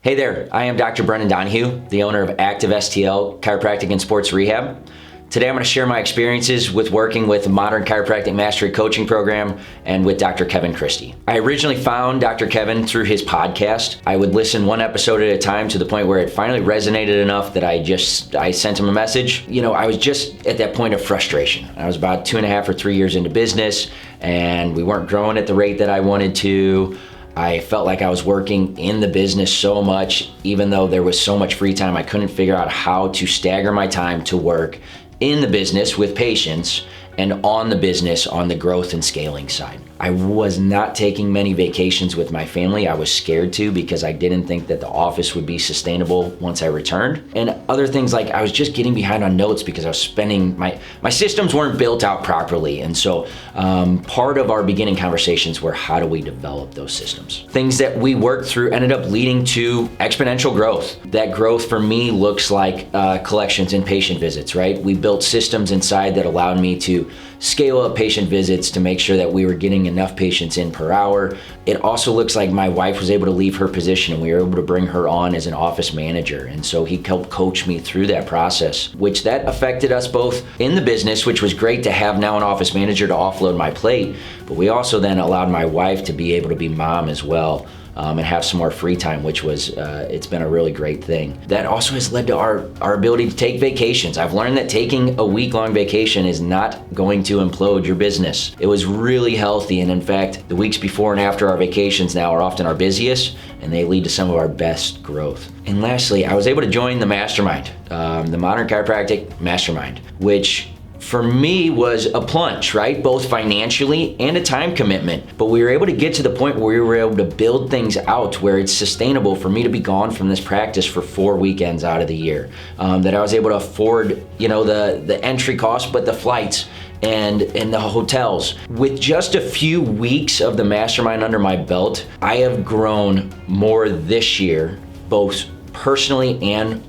Hey there, I am Dr. Brennan Donahue, the owner of Active STL Chiropractic and Sports Rehab. Today I'm going to share my experiences with working with the Modern Chiropractic Mastery Coaching Program and with Dr. Kevin Christie. I originally found Dr. Kevin through his podcast. I would listen one episode at a time to the point where it finally resonated enough that I sent him a message. I was just at that point of frustration. I was about 2.5 or 3 years into business and we weren't growing at the rate that I wanted to. I felt like I was working in the business so much, even though there was so much free time, I couldn't figure out how to stagger my time to work in the business with patients and on the business on the growth and scaling side. I was not taking many vacations with my family. I was scared to because I didn't think that the office would be sustainable once I returned. And other things like I was just getting behind on notes because I was spending, my systems weren't built out properly. And so part of our beginning conversations were how do we develop those systems? Things that we worked through ended up leading to exponential growth. That growth for me looks like collections and patient visits, right? We built systems inside that allowed me to scale up patient visits to make sure that we were getting enough patients in per hour. It also looks like my wife was able to leave her position and we were able to bring her on as an office manager. And so he helped coach me through that process, which that affected us both in the business, which was great to have now an office manager to offload my plate, but we also then allowed my wife to be able to be mom as well. And have some more free time, which was, it's been a really great thing. That also has led to our ability to take vacations. I've learned that taking a week-long vacation is not going to implode your business. It was really healthy, and in fact, the weeks before and after our vacations now are often our busiest, and they lead to some of our best growth. And lastly, I was able to join the Mastermind, the Modern Chiropractic Mastermind, which for me was a plunge, right? Both financially and a time commitment. But we were able to get to the point where we were able to build things out where it's sustainable for me to be gone from this practice for 4 weekends out of the year. That I was able to afford, the entry costs, but the flights and the hotels. With just a few weeks of the Mastermind under my belt, I have grown more this year, both personally and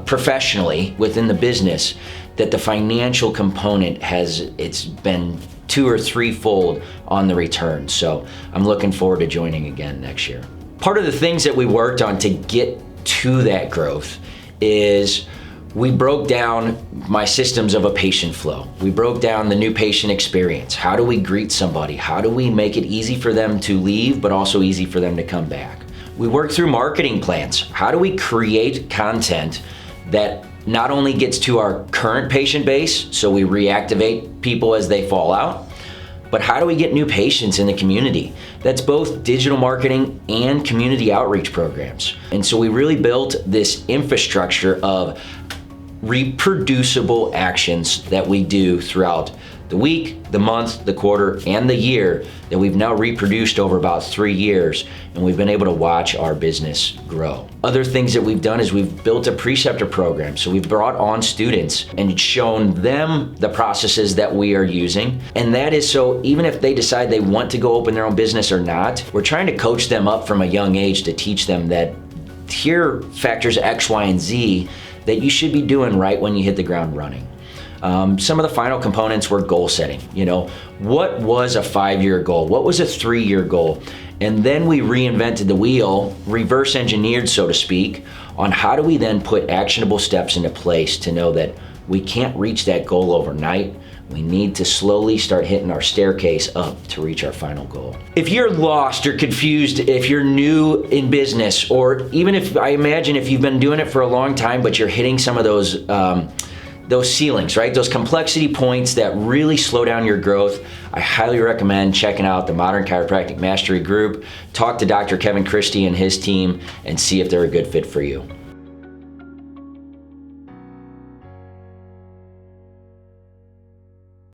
professionally within the business, that the financial component it's been 2 or 3-fold on the return. So I'm looking forward to joining again next year. Part of the things that we worked on to get to that growth is we broke down my systems of a patient flow. We broke down the new patient experience. How do we greet somebody? How do we make it easy for them to leave, but also easy for them to come back? We worked through marketing plans. How do we create content that not only gets to our current patient base, so we reactivate people as they fall out, but how do we get new patients in the community? That's both digital marketing and community outreach programs. And so we really built this infrastructure of reproducible actions that we do throughout the week, the month, the quarter, and the year that we've now reproduced over about 3 years, and we've been able to watch our business grow. Other things that we've done is we've built a preceptor program. So we've brought on students and shown them the processes that we are using. And that is so even if they decide they want to go open their own business or not, we're trying to coach them up from a young age to teach them that here factors X, Y, and Z that you should be doing right when you hit the ground running. Some of the final components were goal setting. What was a 5-year goal? What was a 3-year goal? And then we reinvented the wheel, reverse engineered, so to speak, on how do we then put actionable steps into place to know that we can't reach that goal overnight. We need to slowly start hitting our staircase up to reach our final goal. If you're lost or confused, if you're new in business, or even if you've been doing it for a long time, but you're hitting some of those ceilings, right? Those complexity points that really slow down your growth, I highly recommend checking out the Modern Chiropractic Mastery Group. Talk to Dr. Kevin Christie and his team and see if they're a good fit for you.